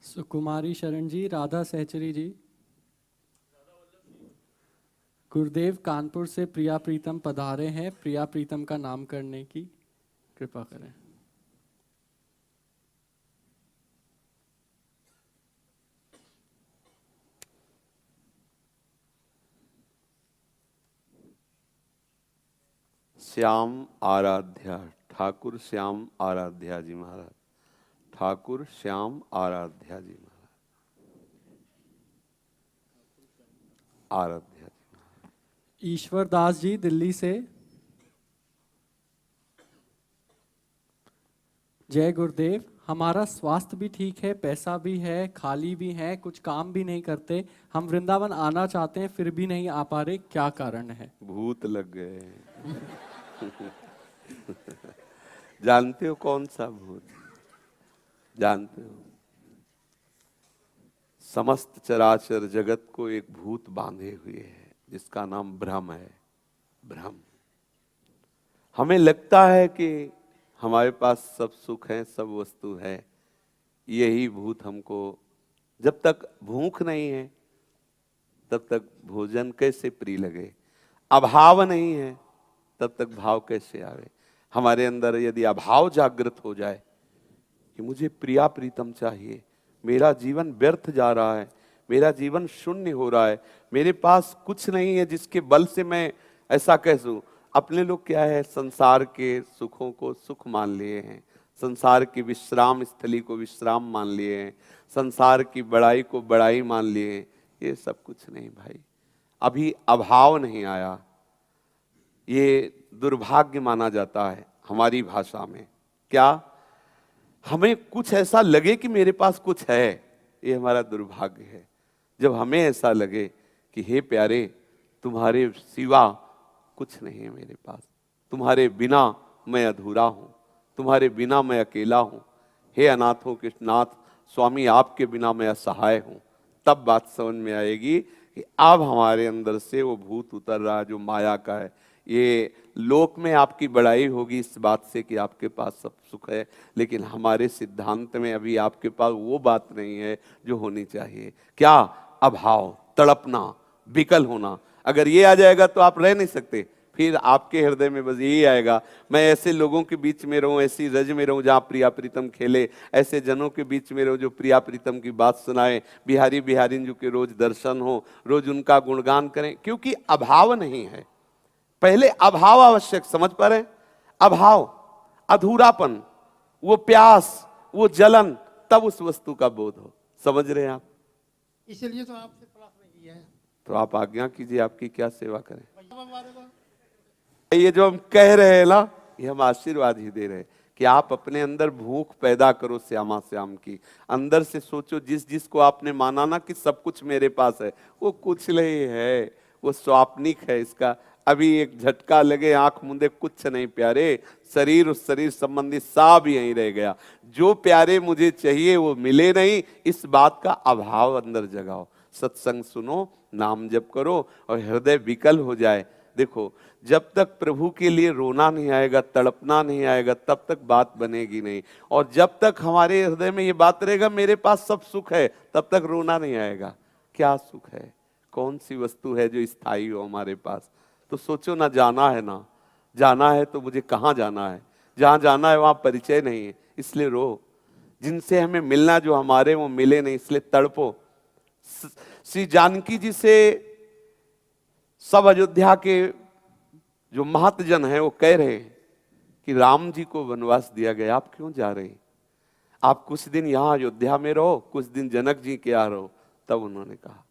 सुकुमारी शरण जी, राधा सहचरी जी। गुरुदेव कानपुर से प्रिया प्रीतम पधारे हैं, प्रिया प्रीतम का नाम करने की कृपा करें। श्याम आराध्या, ठाकुर श्याम आराध्या जी महाराज, ठाकुर श्याम आराध्या जी महाराज, आराध्या जी महाराज। ईश्वर दास जी दिल्ली से। जय गुरुदेव, हमारा स्वास्थ्य भी ठीक है, पैसा भी है, खाली भी है, कुछ काम भी नहीं करते। हम वृंदावन आना चाहते हैं फिर भी नहीं आ पा रहे, क्या कारण है? भूत लग गए। जानते हो कौन सा भूत? जानते हो? समस्त चराचर जगत को एक भूत बांधे हुए है जिसका नाम भ्रम है। भ्रम। हमें लगता है कि हमारे पास सब सुख है, सब वस्तु है। यही भूत हमको, जब तक भूख नहीं है तब तक भोजन कैसे प्रिय लगे, अभाव नहीं है तब तक भाव कैसे आवे। हमारे अंदर यदि अभाव जागृत हो जाए कि मुझे प्रिया प्रीतम चाहिए, मेरा जीवन व्यर्थ जा रहा है, मेरा जीवन शून्य हो रहा है, मेरे पास कुछ नहीं है जिसके बल से मैं ऐसा कह दूं। अपने लोग क्या है, संसार के सुखों को सुख मान लिए हैं, संसार की विश्राम स्थली को विश्राम मान लिए हैं, संसार की बड़ाई को बड़ाई मान लिए हैं। ये सब कुछ नहीं भाई, अभी अभाव नहीं आया। ये दुर्भाग्य माना जाता है हमारी भाषा में। क्या हमें कुछ ऐसा लगे कि मेरे पास कुछ है, ये हमारा दुर्भाग्य है। जब हमें ऐसा लगे कि हे प्यारे, तुम्हारे सिवा कुछ नहीं है मेरे पास, तुम्हारे बिना मैं अधूरा हूं, तुम्हारे बिना मैं अकेला हूं, हे अनाथों के नाथ स्वामी, आपके बिना मैं असहाय हूं, तब बात समझ में आएगी कि अब हमारे अंदर से वो भूत उतर रहा है जो माया का है। ये लोक में आपकी बड़ाई होगी इस बात से कि आपके पास सब सुख है, लेकिन हमारे सिद्धांत में अभी आपके पास वो बात नहीं है जो होनी चाहिए। क्या? अभाव, तड़पना, विकल होना। अगर ये आ जाएगा तो आप रह नहीं सकते। फिर आपके हृदय में बस यही आएगा, मैं ऐसे लोगों के बीच में रहूं, ऐसी रज में रहूं जहां प्रिया प्रीतम खेले, ऐसे जनों के बीच में रहूं जो प्रिया प्रीतम की बात सुनाए, बिहारी बिहारिन जो के रोज दर्शन हो, रोज उनका गुणगान करें, क्योंकि अभाव नहीं है। पहले अभाव आवश्यक, समझ पा रहे? अभाव, अधूरापन, वो प्यास, वो जलन, तब उस वस्तु का बोध हो। समझ रहे हैं आप? इसलिए तो आपसे प्रार्थना की है। तो आप आज्ञा कीजिए, आपकी क्या सेवा करें। ये जो हम कह रहे हैं ना, ये हम आशीर्वाद ही दे रहे हैं कि आप अपने अंदर भूख पैदा करो श्यामा श्याम की। अंदर से सोचो, जिस जिसको आपने माना ना कि सब कुछ मेरे पास है, वो कुछ नहीं है, वो स्वाप्निक है। इसका अभी एक झटका लगे, आंख मूंदे, कुछ नहीं प्यारे, शरीर उस शरीर संबंधी सब यहीं रह गया। जो प्यारे मुझे चाहिए वो मिले नहीं, इस बात का अभाव अंदर जगाओ। सत्संग सुनो, नाम जप करो और हृदय विकल हो जाए। देखो, जब तक प्रभु के लिए रोना नहीं आएगा, तड़पना नहीं आएगा, तब तक बात बनेगी नहीं। और जब तक हमारे हृदय में ये बात रहेगा मेरे पास सब सुख है, तब तक रोना नहीं आएगा। क्या सुख है? कौन सी वस्तु है जो स्थायी हो हमारे पास? तो सोचो ना, जाना है ना, जाना है तो मुझे कहाँ जाना है? जहाँ जाना है वहाँ परिचय नहीं है, इसलिए रो। जिनसे हमें मिलना जो हमारे वो मिले नहीं, इसलिए तड़पो। श्री जानकी जी से सब अयोध्या के जो महतजन हैं वो कह रहे हैं कि राम जी को वनवास दिया गया, आप क्यों जा रहे हैं? आप कुछ दिन यहाँ अयोध्या में रहो, कुछ दिन जनक जी के यहाँ रहो। तब उन्होंने कहा,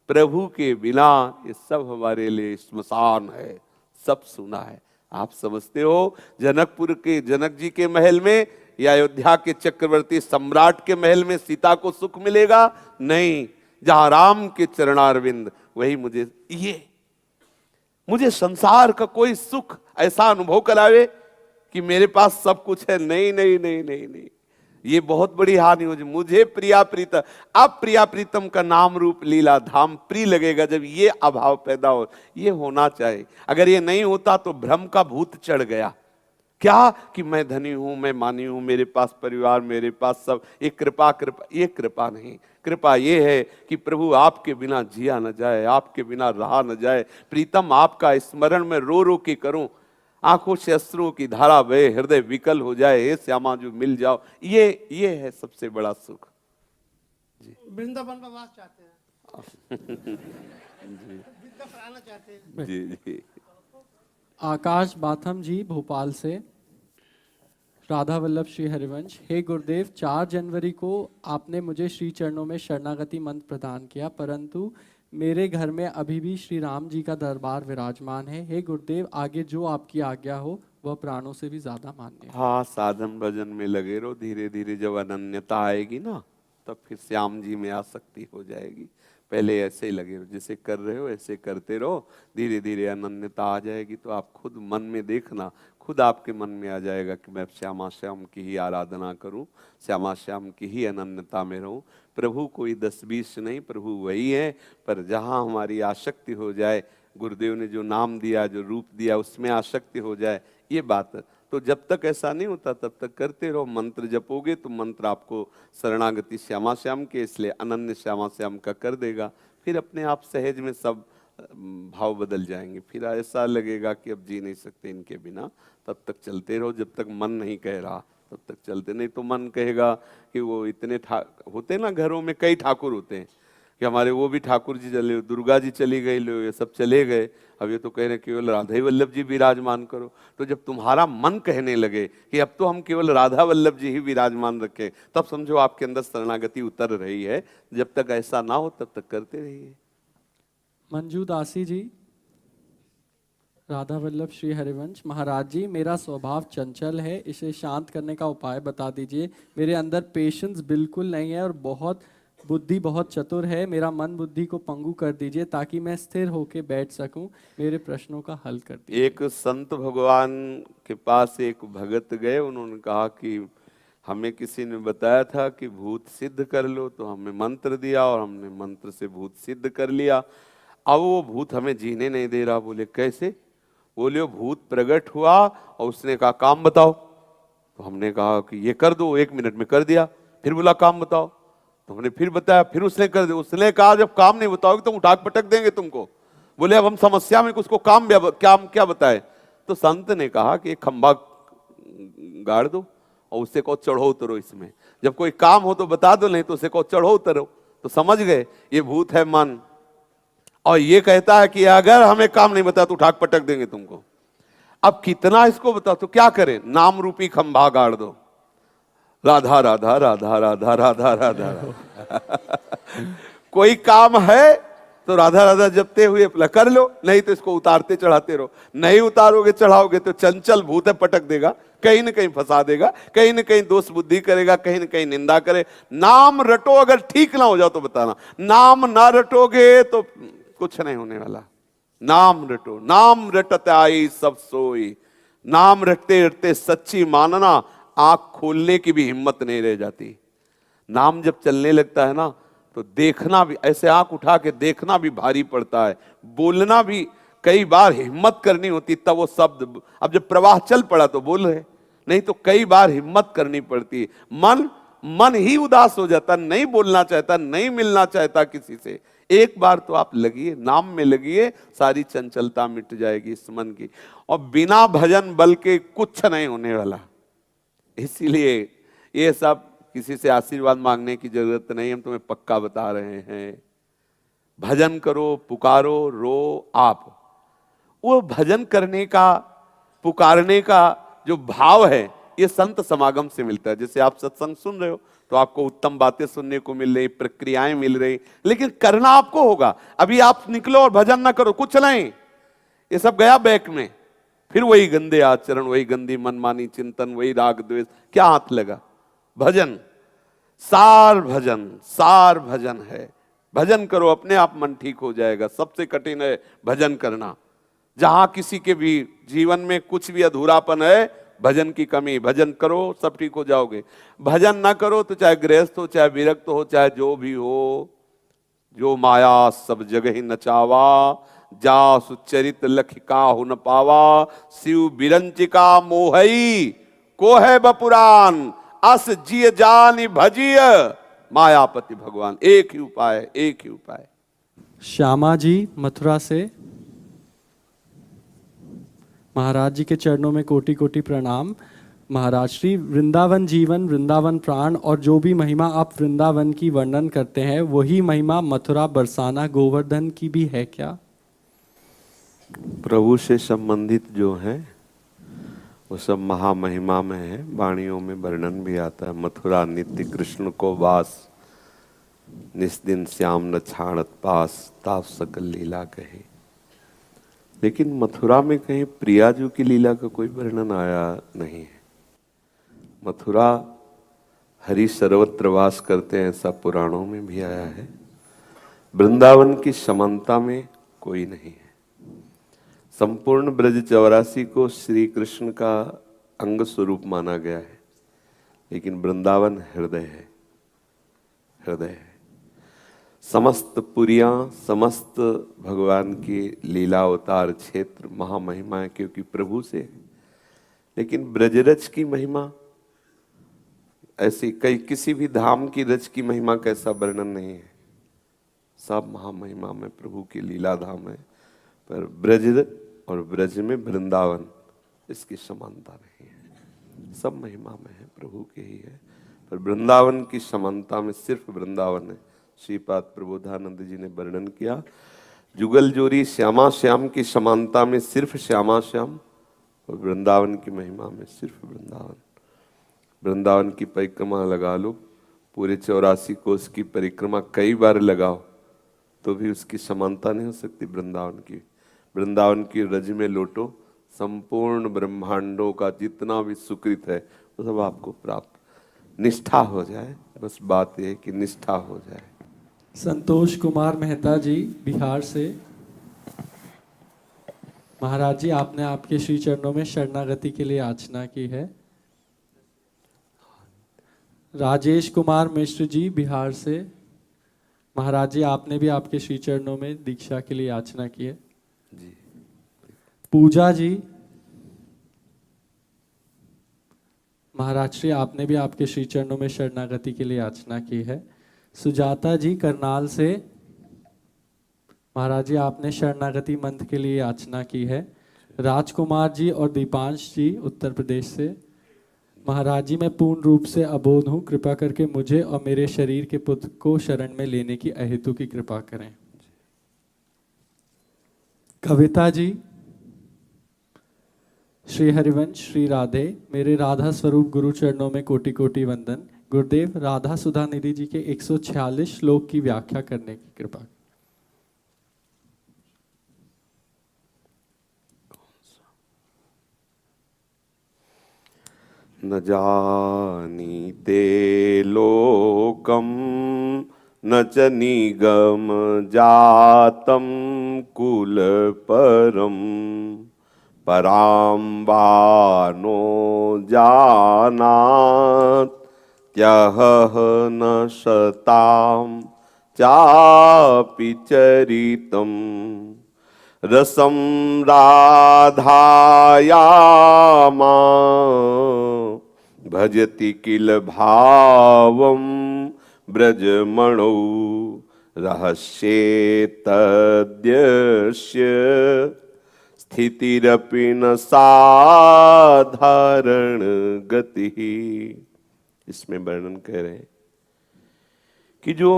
प्रभु के बिना ये सब हमारे लिए श्मशान है, सब सुना है। आप समझते हो जनकपुर के जनक जी के महल में या अयोध्या के चक्रवर्ती सम्राट के महल में सीता को सुख मिलेगा? नहीं। जहां राम के चरणारविंद, वही मुझे संसार का कोई सुख ऐसा अनुभव करावे कि मेरे पास सब कुछ है। नहीं नहीं नहीं नहीं नहीं, ये बहुत बड़ी हानि हो। मुझे प्रिया प्रीतम, अब प्रिया प्रीतम का नाम रूप लीला धाम प्रिय लगेगा जब ये अभाव पैदा हो। ये होना चाहिए। अगर ये नहीं होता तो भ्रम का भूत चढ़ गया, क्या कि मैं धनी हूं, मैं मानी हूं, मेरे पास परिवार, मेरे पास सब, ये कृपा कृपा, ये कृपा नहीं। कृपा ये है कि प्रभु आपके बिना जिया न जाए, आपके बिना रहा न जाए। प्रीतम आपका स्मरण में रो रो के करूं, आंखों से अश्रुओं की धारा बहे, हृदय विकल हो जाए, हे श्यामा जो मिल जाओ। ये है सबसे बड़ा सुख। वृंदावन में वास चाहते हैं, वृंदावन आना चाहते हैं। जी जी। आकाश बाथम जी भोपाल से, राधा वल्लभ श्री हरिवंश। हे गुरुदेव, 4 जनवरी को आपने मुझे श्री चरणों में शरणागति मंत्र प्रदान किया, परंतु मेरे घर में अभी भी श्री राम जी का दरबार विराजमान है। हे गुरुदेव, आगे जो आपकी आज्ञा हो वह प्राणों से भी ज्यादा मान्य है। हाँ, साधन भजन में लगे रहो, धीरे धीरे जब अनन्यता आएगी ना, तब फिर श्याम जी में आसक्ति हो जाएगी। पहले ऐसे ही लगे रहो, जैसे कर रहे हो ऐसे करते रहो, धीरे धीरे अनन्यता आ जाएगी तो आप खुद मन में देखना, खुद आपके मन में आ जाएगा कि मैं श्यामा श्याम की ही आराधना करूं, श्यामा श्याम की ही अनन्यता में रहूं। प्रभु कोई 10-20 नहीं, प्रभु वही है। पर जहां हमारी आसक्ति हो जाए, गुरुदेव ने जो नाम दिया, जो रूप दिया, उसमें आसक्ति हो जाए, ये बात है। तो जब तक ऐसा नहीं होता तब तक करते रहो। मंत्र जपोगे तो मंत्र आपको शरणागति श्यामा श्याम के, इसलिए अनन्य श्यामा श्याम का कर देगा। फिर अपने आप सहज में सब भाव बदल जाएंगे। फिर ऐसा लगेगा कि अब जी नहीं सकते इनके बिना। तब तक चलते रहो, जब तक मन नहीं कह रहा तब तक चलते। नहीं तो मन कहेगा कि वो इतने होते ना, घरों में कई ठाकुर होते हैं कि हमारे वो भी ठाकुर जी चले, दुर्गा जी चली गई, लो ये सब चले गए, अब ये तो कह रहे केवल राधा वल्लभ जी विराजमान करो। तो जब तुम्हारा मन कहने लगे कि अब तो हम केवल राधा वल्लभ जी ही विराजमान रखें, तब समझो आपके अंदर शरणागति उतर रही है। जब तक ऐसा ना हो तब तक करते रहिए। मंजू दासी जी, राधा वल्लभ श्री हरिवंश। महाराज जी, मेरा स्वभाव चंचल है, इसे शांत करने का उपाय बता दीजिए। मेरे अंदर पेशेंस बिल्कुल नहीं है और बुद्धि बहुत चतुर है। मेरा मन बुद्धि को पंगु कर दीजिए ताकि मैं स्थिर होकर बैठ सकूं। मेरे प्रश्नों का हल कर दीजिए। एक संत भगवान के पास एक भगत गए, उन्होंने कहा कि हमें किसी ने बताया था कि भूत सिद्ध कर लो, तो हमें मंत्र दिया और हमने मंत्र से भूत सिद्ध कर लिया। अब वो भूत हमें जीने नहीं दे रहा। बोले कैसे? बोले भूत प्रकट हुआ और उसने कहा काम बताओ। तो हमने कहा कि ये कर दो, 1 मिनट में कर दिया। फिर बोला काम बताओ, तो हमने फिर बताया, फिर उसने कर दिया। उसने कहा जब काम नहीं बताओगे तो उठा पटक देंगे तुमको। बोले अब हम समस्या में उसको काम क्या बताए? तो संत ने कहा कि एक खंभा गाड़ दो और उससे कहो चढ़ो उतरो इसमें। जब कोई काम हो तो बता दो, नहीं तो उसे कहो चढ़ो उतरो। तो समझ गए ये भूत है मन, और ये कहता है कि अगर हमें काम नहीं बता तो उठा पटक देंगे तुमको। अब कितना इसको बताओ, तो क्या करें? नाम रूपी खंभा गाड़ दो, राधा राधा राधा राधा राधा राधा। कोई काम है तो राधा राधा जपते हुए कर लो, नहीं तो इसको उतारते चढ़ाते रहो। नहीं उतारोगे चढ़ाओगे तो चंचल भूत है, पटक देगा, कहीं न कहीं फंसा देगा, कहीं न कहीं दोष बुद्धि करेगा, कहीं न कहीं निंदा करे। नाम रटो, अगर ठीक ना हो जाओ तो बताना। नाम ना रटोगे तो कुछ नहीं होने वाला। नाम रटो, नाम रटत आई सब सोई। नाम रटते रटते सच्ची मानना, आंख खोलने की भी हिम्मत नहीं रह जाती। नाम जब चलने लगता है ना तो देखना भी, ऐसे आंख उठा के देखना भी भारी पड़ता है। बोलना भी कई बार हिम्मत करनी होती, तब वो शब्द, अब जब प्रवाह चल पड़ा तो बोल रहे, नहीं तो कई बार हिम्मत करनी पड़ती। मन ही उदास हो जाता, नहीं बोलना चाहता, नहीं मिलना चाहता किसी से। एक बार तो आप लगिए, नाम में लगिए, सारी चंचलता मिट जाएगी इस मन की। और बिना भजन बल के कुछ नहीं होने वाला। इसीलिए ये सब किसी से आशीर्वाद मांगने की जरूरत नहीं, हम तुम्हें पक्का बता रहे हैं। भजन करो, पुकारो, रो आप। वो भजन करने का, पुकारने का जो भाव है, ये संत समागम से मिलता है। जैसे आप सत्संग सुन रहे हो तो आपको उत्तम बातें सुनने को मिल रही, प्रक्रियाएं मिल रही, लेकिन करना आपको होगा। अभी आप निकलो और भजन ना करो, कुछ नहीं, ये सब गया बैक में। फिर वही गंदे आचरण, वही गंदी मनमानी चिंतन, वही राग द्वेष, क्या हाथ लगा? भजन, सार भजन है। भजन करो, अपने आप मन ठीक हो जाएगा। सबसे कठिन है भजन करना। जहां किसी के भी जीवन में कुछ भी अधूरापन है, भजन की कमी, भजन करो सब ठीक हो जाओगे। भजन ना करो तो चाहे गृहस्थ हो, चाहे विरक्त हो, चाहे जो भी हो, जो माया सब जगह ही नचावा, जासु चरित लख काहु न पावा, शिव बिरंचिका मोहई को है बपुरान, अस जिय जानि भजिय मायापति भगवान। एक ही उपाय है, एक ही उपाय। श्यामा जी मथुरा से, महाराज जी के चरणों में कोटि कोटि प्रणाम। महाराज श्री, वृंदावन जीवन, वृंदावन प्राण और जो भी महिमा आप वृंदावन की वर्णन करते हैं वही महिमा मथुरा, बरसाना, गोवर्धन की भी है क्या? प्रभु से संबंधित जो है वो सब महामहिमा में है, वाणियों में वर्णन भी आता है। मथुरा नित्य कृष्ण को वास, निस्दिन श्याम न छाणत पास, ताप सकल लीला कहे। लेकिन मथुरा में कहीं प्रियाजू की लीला का कोई वर्णन आया नहीं है। मथुरा हरि सर्वत्र वास करते हैं, ऐसा पुराणों में भी आया है। वृंदावन की समानता में कोई नहीं है। संपूर्ण ब्रज 84 को श्री कृष्ण का अंग स्वरूप माना गया है, लेकिन वृंदावन हृदय है, हृदय है। समस्त पुरियां, समस्त भगवान की लीला अवतार क्षेत्र महामहिमा है, क्योंकि प्रभु से है। लेकिन ब्रजरज की महिमा ऐसी कई किसी भी धाम की रज की महिमा कैसा वर्णन नहीं है। सब महामहिमा में प्रभु की लीला धाम है, पर ब्रज और ब्रज में वृंदावन इसकी समानता नहीं है। सब महिमा में है, प्रभु के ही है, पर वृंदावन की समानता में सिर्फ वृंदावन है। श्रीपाद प्रबोधानंद जी ने वर्णन किया, जुगल जोरी श्यामा श्याम की समानता में सिर्फ श्यामा श्याम, और वृंदावन की महिमा में सिर्फ वृंदावन। वृंदावन की परिक्रमा लगा लो, पूरे 84 कोस की परिक्रमा कई बार लगाओ तो भी उसकी समानता नहीं हो सकती वृंदावन की। वृंदावन की रज में लोटो, संपूर्ण ब्रह्मांडों का जितना भी सुकृत है वो सब आपको प्राप्त। निष्ठा हो जाए, बस बात यह कि निष्ठा हो जाए। संतोष कुमार मेहता जी बिहार से, महाराज जी आपने आपके श्री चरणों में शरणागति के लिए याचना की है। राजेश कुमार मिश्र जी बिहार से, महाराज जी आपने भी आपके श्री चरणों में दीक्षा के लिए याचना की है। जी। पूजा जी, महाराज श्री आपने भी आपके श्री चरणों में शरणागति के लिए याचना की है। सुजाता जी करनाल से, महाराज जी आपने शरणागति मंत्र के लिए याचना की है। राजकुमार जी और दीपांश जी उत्तर प्रदेश से, महाराज जी मैं पूर्ण रूप से अबोध हूँ, कृपा करके मुझे और मेरे शरीर के पुत्र को शरण में लेने की अहेतु की कृपा करें। कविता जी, श्री हरिवंश, श्री राधे, मेरे राधा स्वरूप गुरु चरणों में कोटि कोटि वंदन। गुरुदेव, राधा सुधा निधि जी के 146 श्लोक की व्याख्या करने की कृपा। न जानीते लोकम न च निगम जातम कुल परम, पराम वानो जानात त्यह न शताम चापि चरितम, रसम राधायामा भजति किल भावम ब्रजमणौ, रहस्ये तद्यस्य स्थितिरपि न साधारण गति। इसमें वर्णन कह रहे हैं कि जो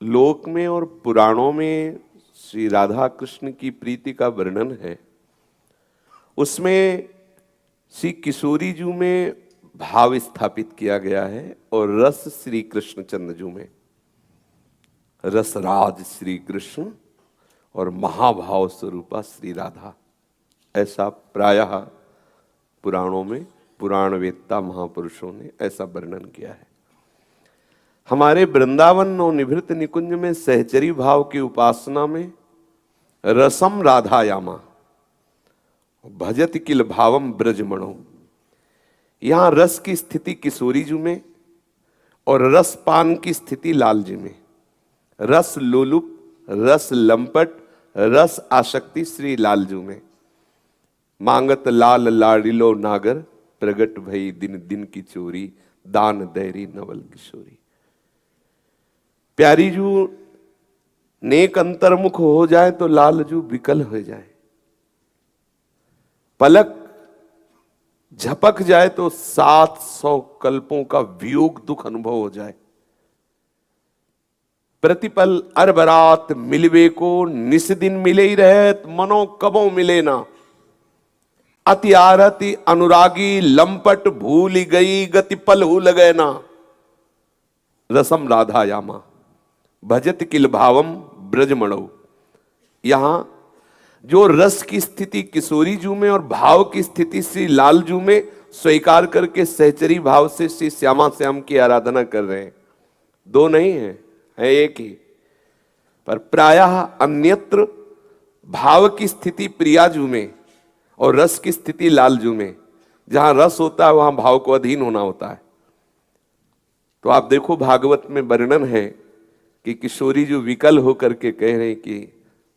लोक में और पुराणों में श्री राधा कृष्ण की प्रीति का वर्णन है, उसमें श्री किशोरी जू में भाव स्थापित किया गया है और रस श्री कृष्ण चंद्र जू में, रसराज श्री कृष्ण और महाभाव स्वरूपा श्री राधा, ऐसा प्रायः पुराणों में पुराण वेत्ता महापुरुषों ने ऐसा वर्णन किया है। हमारे वृंदावन और निभृत निकुंज में सहचरी भाव की उपासना में रसम राधायामा भजत किल भावम ब्रजमणो, यहां रस की स्थिति किशोरी जी में और रसपान की स्थिति लाल जी में। रस लोलुप रस लंपट रस आसक्ति श्री लालजू में। मांगत लाल लाड़िलो नागर, प्रगट भई दिन दिन की चोरी, दान दैरी नवल किशोरी। प्यारी जू नेक अंतर्मुख हो जाए तो लालजू विकल हो जाए, पलक झपक जाए तो 700 कल्पों का वियोग दुख अनुभव हो जाए। प्रतिपल अरबरात मिलवे को, निस दिन मिले ही रहे मनो कबो मिले ना। अति आरती अनुरागी लंपट भूल गई, गति पल हो लगे ना। रसम राधा यामा भजत किल भावम ब्रजमणो। यहां जो रस की स्थिति किशोरी जू में और भाव की स्थिति श्री लालजू में स्वीकार करके सहचरी भाव से श्री श्यामा श्याम की आराधना कर रहे हैं। दो नहीं है एक ही, पर प्रायः अन्यत्र भाव की स्थिति प्रियाजू में और रस की स्थिति लालजू में। जहां रस होता है वहां भाव को अधीन होना होता है। तो आप देखो भागवत में वर्णन है कि किशोरी जो विकल होकर के कह रहे हैं कि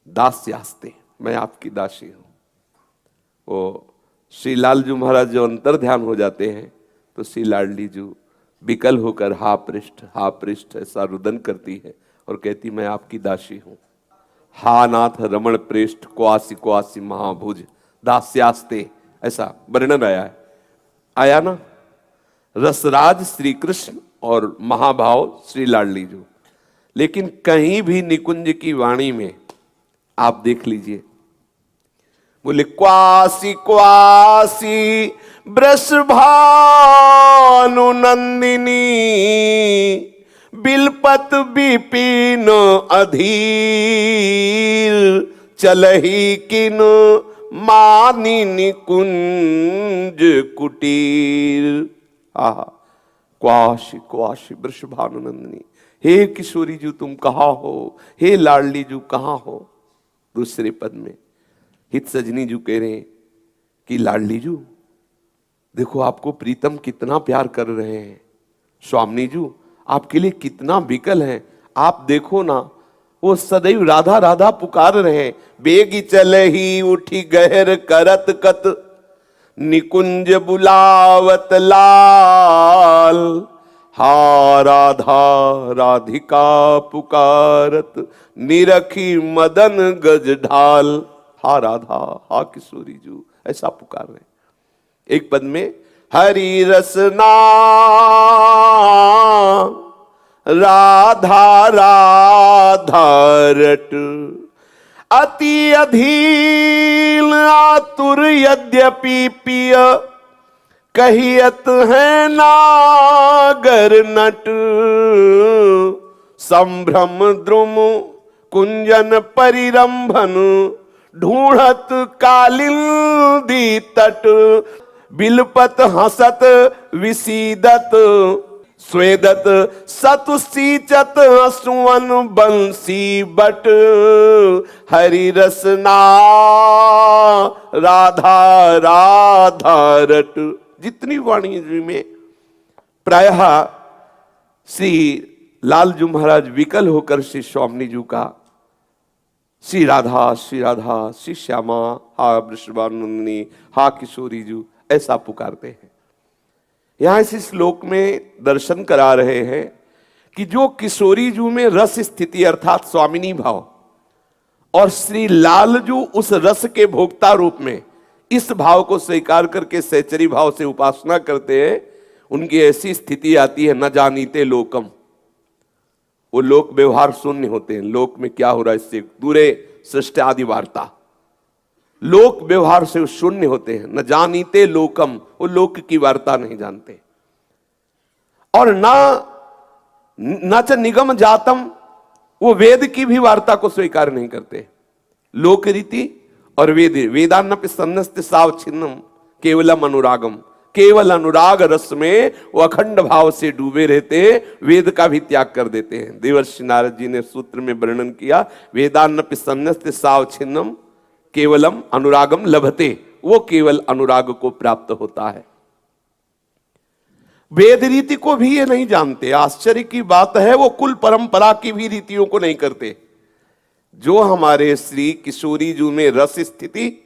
दास्यास्ते, मैं आपकी दासी हूं। वो श्री लालजू महाराज जो अंतर ध्यान हो जाते हैं तो श्री लाडली जू विकल होकर हा पृष्ठ ऐसा रुदन करती है और कहती मैं आपकी दासी हूं। हा नाथ रमण प्रेष्ठ क्वासी महाभुज दास्यास्ते, ऐसा वर्णन आया ना। रसराज श्री कृष्ण और महाभाव श्री लाडली जू। लेकिन कहीं भी निकुंज की वाणी में आप देख लीजिए, बोले क्वासी वृषभानु नंदिनी, बिलपत विपिन अधीर, चलही किन मानी निकुंज कुटीर। आहा, क्वासी वृषभानु नंदिनी, हे किशोरी जू तुम कहाँ हो, हे लाडली जू कहाँ हो। दूसरे पद में हित सजनी जू कह रहे हैं कि लाडली जू देखो आपको प्रीतम कितना प्यार कर रहे हैं, स्वामी जू आपके लिए कितना विकल है। आप देखो ना, वो सदैव राधा राधा पुकार रहे हैं। बेगी चले ही उठी गहर करत कत, निकुंज बुलावत लाल, हा राधा राधिका पुकारत, निरखी मदन गज ढाल। हा राधा हा किशोरी जू ऐसा पुकार रहे। एक पद में हरि रसना राधा राधा रट, अति अधीन आतुर यद्यपि पिय, कहियत है नागर नट, संभ्रम द्रुम कुंजन परिरंभन, ढूंढत कालिंदी तट, बिलपत हसत विसीदत, स्वेदत सतुसीचत असुवन बंसी बट, हरि रसना राधा राधा रट। जितनी वाणी में प्रायः श्री लालजू महाराज विकल होकर श्री स्वामी जू का श्री राधा श्री श्यामा, हा वृषभानुनंदिनी, हा किशोरी जू ऐसा पुकारते हैं। यहां इस श्लोक में दर्शन करा रहे हैं कि जो किशोरी जू में रस स्थिति अर्थात स्वामिनी भाव और श्री लालजू उस रस के भोक्ता रूप में इस भाव को स्वीकार करके सहचरी भाव से उपासना करते हैं, उनकी ऐसी स्थिति आती है न जानीते लोकम। वो लोक व्यवहार शून्य होते हैं। लोक में क्या हो रहा है इससे दूरे सृष्टि आदि वार्ता, लोक व्यवहार से शून्य होते हैं। न जानीते लोकम, वो लोक की वार्ता नहीं जानते। और न च निगम जातम, वो वेद की भी वार्ता को स्वीकार नहीं करते। लोक रीति और वेद, वेदान्नपि सन्नस्ते सावच्छिन्नम केवलम अनुरागम, केवल अनुराग रस में वो अखंड भाव से डूबे रहते हैं, वेद का भी त्याग कर देते हैं। देवर्षि नारद जी ने सूत्र में वर्णन किया, वेदान्नपि सन्नस्ते सावच्छिन्नम केवलम अनुरागम लभते, वो केवल अनुराग को प्राप्त होता है। वेद रीति को भी ये नहीं जानते। आश्चर्य की बात है, वो कुल परंपरा की भी रीतियों को नहीं करते। जो हमारे श्री किशोरी जू में रस स्थिति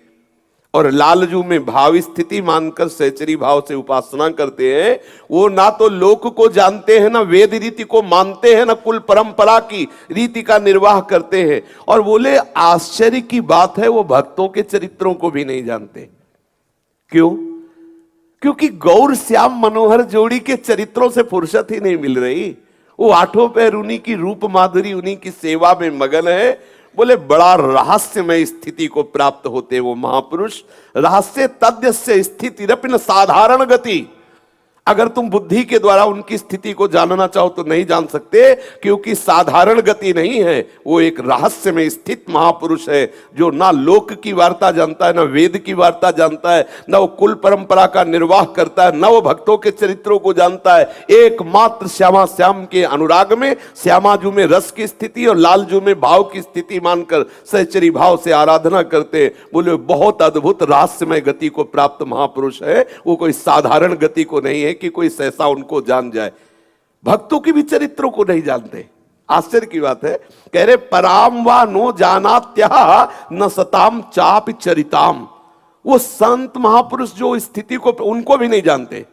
और लालजू में भाव स्थिति मानकर सहचरी भाव से उपासना करते हैं, वो ना तो लोक को जानते हैं, ना वेद रीति को मानते हैं, ना कुल परंपरा की रीति का निर्वाह करते हैं। और बोले आश्चर्य की बात है, वो भक्तों के चरित्रों को भी नहीं जानते। क्यों? क्योंकि गौर श्याम मनोहर जोड़ी के चरित्रों से फुर्सत ही नहीं मिल रही। वो आठों पैर उन्हीं की रूप माधुरी, उन्हीं की सेवा में मगन है। बोले बड़ा रहस्यमय स्थिति को प्राप्त होते वो महापुरुष। रहस्य तद्यस्य स्थितिरपि न साधारण गति। अगर तुम बुद्धि के द्वारा उनकी स्थिति को जानना चाहो तो नहीं जान सकते, क्योंकि साधारण गति नहीं है। वो एक रहस्य में स्थित महापुरुष है, जो ना लोक की वार्ता जानता है, ना वेद की वार्ता जानता है, ना वो कुल परंपरा का निर्वाह करता है, ना वो भक्तों के चरित्रों को जानता है। एकमात्र श्यामा श्याम के अनुराग में, श्यामाजू में रस की स्थिति और लालजू में भाव की स्थिति मानकर सहचरी भाव से आराधना करते। बोले बहुत अद्भुत रहस्यमय गति को प्राप्त महापुरुष है। वो कोई साधारण गति को नहीं है कि कोई सहसा उनको जान जाए। भक्तों की भी चरित्रों को नहीं जानते। आश्चर्य की बात है। कह रहे पराम वा नो जानात्या न सताम चाप चरिताम। वो संत महापुरुष जो स्थिति को उनको भी नहीं जानते।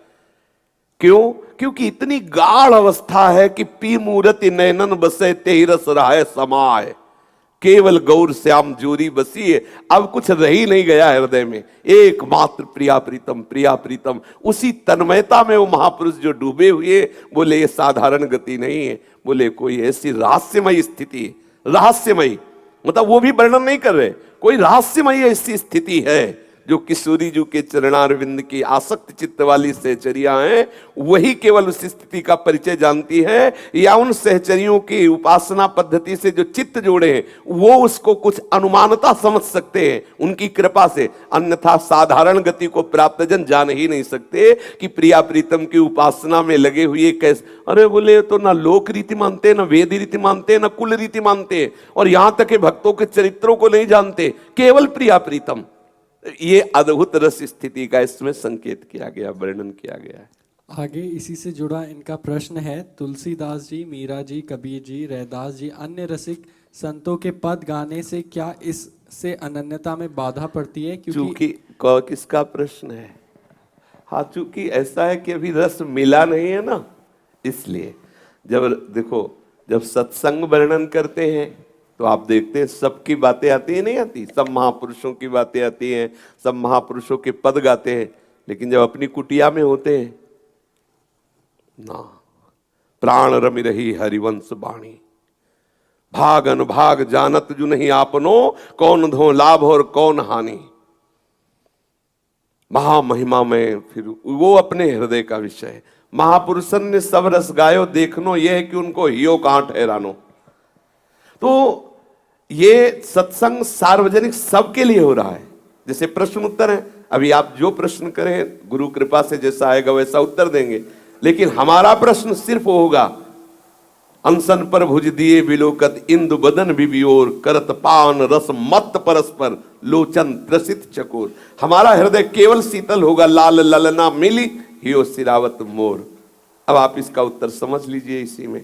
क्यों? क्योंकि इतनी गाढ़ अवस्था है कि पी मूर्ति नैनन बसे तेरस राय समाय, केवल गौर श्याम जोरी बसी है। अब कुछ रह ही नहीं गया हृदय में, एकमात्र प्रिया प्रीतम, प्रिया प्रीतम। उसी तन्मयता में वो महापुरुष जो डूबे हुए। बोले ये साधारण गति नहीं है, बोले कोई ऐसी रहस्यमयी स्थिति, रहस्यमयी मतलब वो भी वर्णन नहीं कर रहे, कोई रहस्यमयी ऐसी स्थिति है जो किशोरी जू के चरणारविंद की आसक्त चित्त वाली सहचरियां हैं, वही केवल उस स्थिति का परिचय जानती है, या उन सहचरियों की उपासना पद्धति से जो चित्त जोड़े हैं वो उसको कुछ अनुमानता समझ सकते हैं उनकी कृपा से। अन्यथा साधारण गति को प्राप्त जन जान ही नहीं सकते कि प्रिया प्रीतम की उपासना में लगे हुए कैसे। अरे बोले तो ना लोक रीति मानते, ना वेद रीति मानते, ना कुल रीति मानते, और यहां तक के भक्तों के चरित्रों को नहीं जानते, केवल प्रिया प्रीतम। ये अद्भुत रस स्थिति का इसमें संकेत किया गया, वर्णन किया गया है। आगे इसी से जुड़ा इनका प्रश्न है। तुलसीदास जी, मीरा जी, कबीर जी, रैदास जी, अन्य रसिक संतों के पद गाने से क्या इससे अनन्यता में बाधा पड़ती है? क्योंकि किसका प्रश्न है? हाँ, चूंकि ऐसा है कि अभी रस मिला नहीं है ना, इसलिए जब देखो जब सत्संग वर्णन करते हैं तो आप देखते हैं सबकी बातें आती है, नहीं आती? सब महापुरुषों की बातें आती हैं, सब महापुरुषों के पद गाते हैं, लेकिन जब अपनी कुटिया में होते हैं ना, प्राण रमि रही हरिवंश बाणी, भाग अनुभाग जानत जू नहीं आपनो, कौन धो लाभ और कौन हानि। महामहिमा में फिर वो अपने हृदय का विषय है। महापुरुषन ने सब रस गायो, देखनो यह है कि उनको हियो कहां ठहरानो। तो ये सत्संग सार्वजनिक सबके लिए हो रहा है। जैसे प्रश्न उत्तर है, अभी आप जो प्रश्न करें गुरु कृपा से जैसा आएगा वैसा उत्तर देंगे, लेकिन हमारा प्रश्न सिर्फ होगा अनशन पर भुज दिए बिलोकत इंदु बदन बिबियोर, करत पान रस मत परस्पर लोचन त्रसित चकोर। हमारा हृदय केवल शीतल होगा, लाल ललना मिली हियो सिरावत मोर। अब आप इसका उत्तर समझ लीजिए, इसी में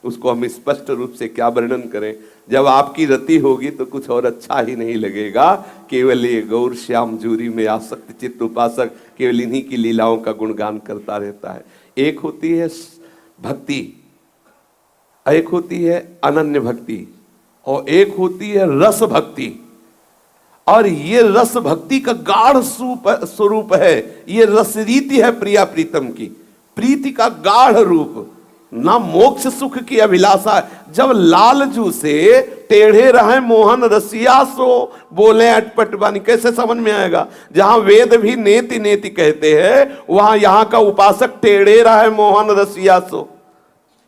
उसको हम स्पष्ट रूप से क्या वर्णन करें। जब आपकी रति होगी तो कुछ और अच्छा ही नहीं लगेगा। केवल ये गौर श्याम जूरी में आसक्त चित्त उपासक केवल इन्हीं की लीलाओं का गुणगान करता रहता है। एक होती है भक्ति, एक होती है अनन्य भक्ति, और एक होती है रस भक्ति। और ये रस भक्ति का गाढ़ स्वरूप है, ये रस रीति है प्रिया प्रीतम की, प्रीति का गाढ़ रूप, ना मोक्ष सुख की अभिलाषा। जब लालजू से टेढ़े रहे मोहन रसिया सो बोले अटपट बानी, कैसे समझ में आएगा? जहां वेद भी नेति नेति कहते हैं, वहां यहां का उपासक टेढ़े रहे मोहन रसिया सो।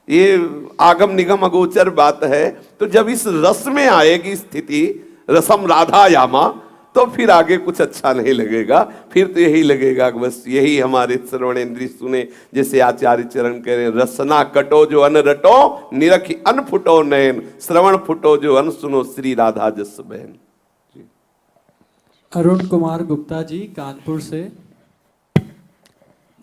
ये आगम निगम अगोचर बात है। तो जब इस रस में आएगी स्थिति, रसम राधा यामा, तो फिर आगे कुछ अच्छा नहीं लगेगा। फिर तो यही लगेगा कि बस यही हमारे श्रवणेन्द्रिय सुने। जैसे आचार्य चरण कह रहे, रसना कटो जो अन रटो, निरखी अन फुटो नयन, श्रवण फुटो जो अन सुनो, श्री राधा जस बहन। अरुण कुमार गुप्ता जी, कानपुर से।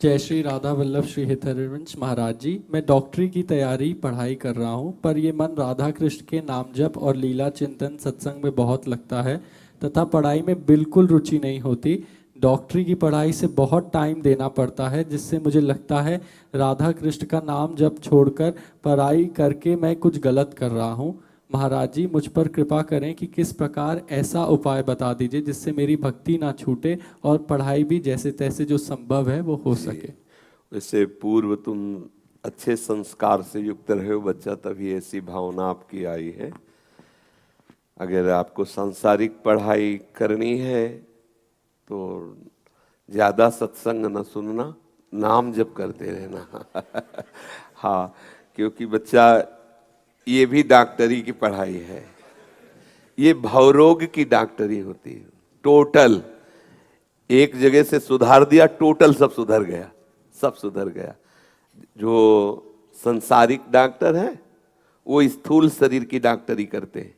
जय श्री राधा वल्लभ श्री हरिवंश महाराज जी, मैं डॉक्टरी की तैयारी पढ़ाई कर रहा हूँ, पर ये मन राधा कृष्ण के नाम जप और लीला चिंतन सत्संग में बहुत लगता है तथा पढ़ाई में बिल्कुल रुचि नहीं होती। डॉक्टरी की पढ़ाई से बहुत टाइम देना पड़ता है, जिससे मुझे लगता है राधा कृष्ण का नाम जप छोड़कर पढ़ाई करके मैं कुछ गलत कर रहा हूँ। महाराज जी, मुझ पर कृपा करें कि किस प्रकार ऐसा उपाय बता दीजिए जिससे मेरी भक्ति ना छूटे और पढ़ाई भी जैसे तैसे जो संभव है वो हो सके। वैसे पूर्व तुम अच्छे संस्कार से युक्त रहे हो बच्चा, तभी ऐसी भावना आपकी आई है। अगर आपको सांसारिक पढ़ाई करनी है तो ज्यादा सत्संग न सुनना, नाम जप करते रहना। हाँ, क्योंकि बच्चा ये भी डॉक्टरी की पढ़ाई है, ये भवरोग की डॉक्टरी होती है। टोटल एक जगह से सुधार दिया, टोटल सब सुधर गया, सब सुधर गया। जो संसारिक डॉक्टर है वो स्थूल शरीर की डॉक्टरी करते हैं,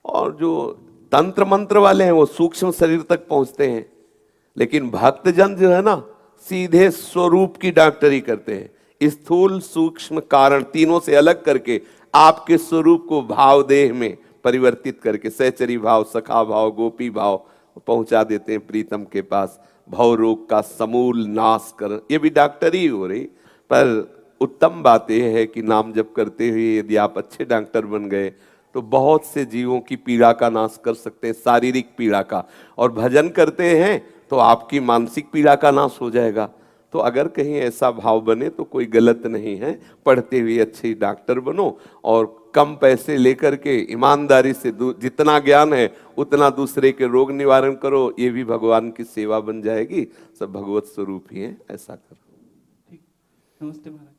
और जो तंत्र मंत्र वाले हैं वो सूक्ष्म शरीर तक पहुंचते हैं। लेकिन भक्तजन जो है ना, सीधे स्वरूप की डॉक्टरी करते हैं। स्थूल सूक्ष्म कारण तीनों से अलग करके आपके स्वरूप को भाव देह में परिवर्तित करके सहचरी भाव, सखा भाव, गोपी भाव पहुंचा देते हैं प्रीतम के पास। भव रोग का समूल नाश कर, ये भी डॉक्टरी हो रही। पर उत्तम बात यह है कि नाम जप करते हुए यदि आप अच्छे डॉक्टर बन गए तो बहुत से जीवों की पीड़ा का नाश कर सकते हैं, शारीरिक पीड़ा का। और भजन करते हैं तो आपकी मानसिक पीड़ा का नाश हो जाएगा। तो अगर कहीं ऐसा भाव बने तो कोई गलत नहीं है, पढ़ते हुए अच्छे डॉक्टर बनो और कम पैसे लेकर के ईमानदारी से जितना ज्ञान है उतना दूसरे के रोग निवारण करो। ये भी भगवान की सेवा बन जाएगी, सब भगवत स्वरूप ही है, ऐसा करो। नमस्ते महाराज।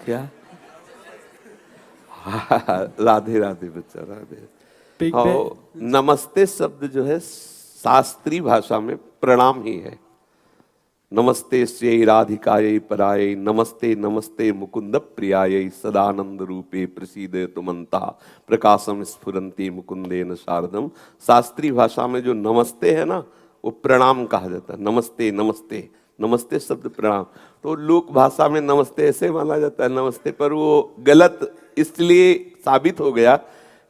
क्या? राधे राधे बच्चा, राधे। हाँ, नमस्ते शब्द जो है शास्त्रीय भाषा में प्रणाम ही है। नमस्ते श्री राधिकायै परायै, नमस्ते नमस्ते मुकुंद प्रियायै, सदानंद रूपे प्रसीदे तुमंता, प्रकाशम स्फुरंती मुकुंदेन शारदम। शास्त्रीय भाषा में जो नमस्ते है ना, वो प्रणाम कहा जाता है। नमस्ते नमस्ते, नमस्ते शब्द प्रणाम। तो लोक भाषा में नमस्ते ऐसे माना जाता है नमस्ते, पर वो गलत इसलिए साबित हो गया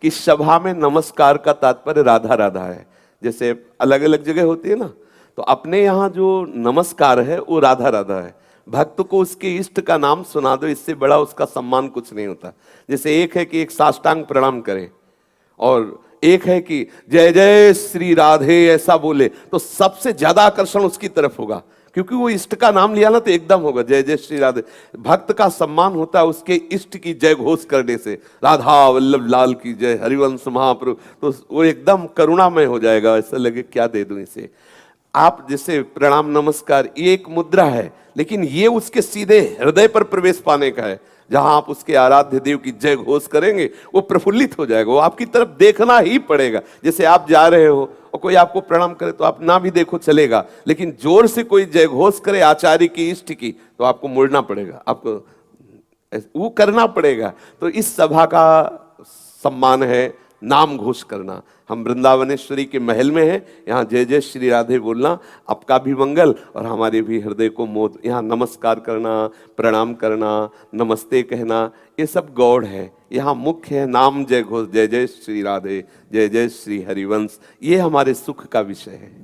कि सभा में नमस्कार का तात्पर्य राधा राधा है। जैसे अलग अलग जगह होती है ना, तो अपने यहाँ जो नमस्कार है वो राधा राधा है। भक्त को उसके इष्ट का नाम सुना दो, इससे बड़ा उसका सम्मान कुछ नहीं होता। जैसे एक है कि एक साष्टांग प्रणाम करें, और एक है कि जय जय श्री राधे ऐसा बोले, तो सबसे ज्यादा आकर्षण उसकी तरफ होगा, क्योंकि वो इष्ट का नाम लिया ना तो एकदम होगा जय जय श्री राधे। भक्त का सम्मान होता है उसके इष्ट की जय घोष करने से, राधा वल्लभ लाल की जय, हरिवंश महाप्रभु, तो वो एकदम करुणामय हो जाएगा। ऐसा लगे क्या दे दूं इसे। आप जैसे प्रणाम नमस्कार, ये एक मुद्रा है, लेकिन ये उसके सीधे हृदय पर प्रवेश पाने का है। जहां आप उसके आराध्य देव की जय घोष करेंगे वो प्रफुल्लित हो जाएगा, वो आपकी तरफ देखना ही पड़ेगा। जैसे आप जा रहे हो और कोई आपको प्रणाम करे तो आप ना भी देखो चलेगा, लेकिन जोर से कोई जय घोष करे आचार्य की इष्ट की तो आपको मुड़ना पड़ेगा, आपको वो करना पड़ेगा। तो इस सभा का सम्मान है नाम घोष करना। हम वृंदावनेश्वरी के महल में हैं, यहाँ जय जय श्री राधे बोलना आपका भी मंगल और हमारे भी हृदय को मोद। यहाँ नमस्कार करना, प्रणाम करना, नमस्ते कहना, ये सब गौड़ है। यहाँ मुख्य है नाम जय घोष, जय जय श्री राधे, जय जय श्री हरिवंश। ये हमारे सुख का विषय है।